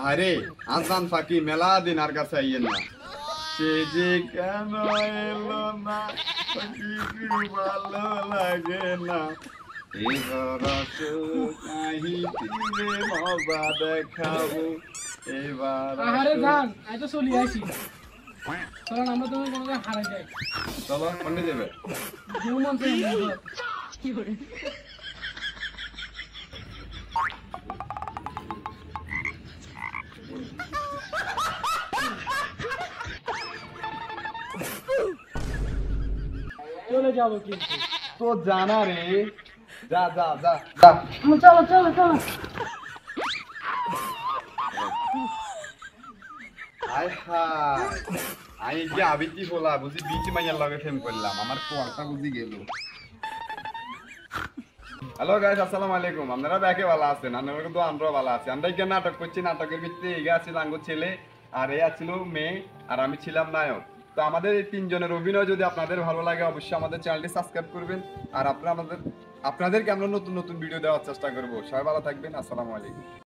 আরে আজান ফাঁকি মেলা দিন আর কাছে আইয়েন না। সে যে কেন এলো না, কিছু ভালো লাগে না। এবার আসো নাহি ফিরে মজা দেখাবো, এবার আহারে আসো। জান আমি তো চলে আসি। চলেন আমরা তুমি কোনো জায়গায় হারাই যাই। চলো কোনটা যাবে? যে মন চাই আমরা যাই। চলে যাবো কিন্তু। তো জানা রে, যা যা যা যা। চলো চলো চলো। হায় হায়, আমি কি আবিতি বলা বুঝি বিচি মাইয়ার লগে ফেম করলাম, আমার কোয়ারটা বুঝি গেল। হ্যালো গাইস, আসসালামু আলাইকুম। আপনারা ব্যাকে ভালো আছেন? আমরা কিন্তু আমরাও ভালো আছি। আমরা এখানে নাটক করছি, নাটকের ভিত্তিতে এই আছিল আঙ্গুর ছেলে, আর এই আছিল মেয়ে, আর আমি ছিলাম নায়ক। তো আমাদের এই তিনজনের অভিনয় যদি আপনাদের ভালো লাগে, অবশ্যই আমাদের চ্যানেলটি সাবস্ক্রাইব করবেন। আর আপনাদেরকে আমরা নতুন নতুন ভিডিও দেওয়ার চেষ্টা করবো। সবাই ভালো থাকবেন। আসসালামু আলাইকুম।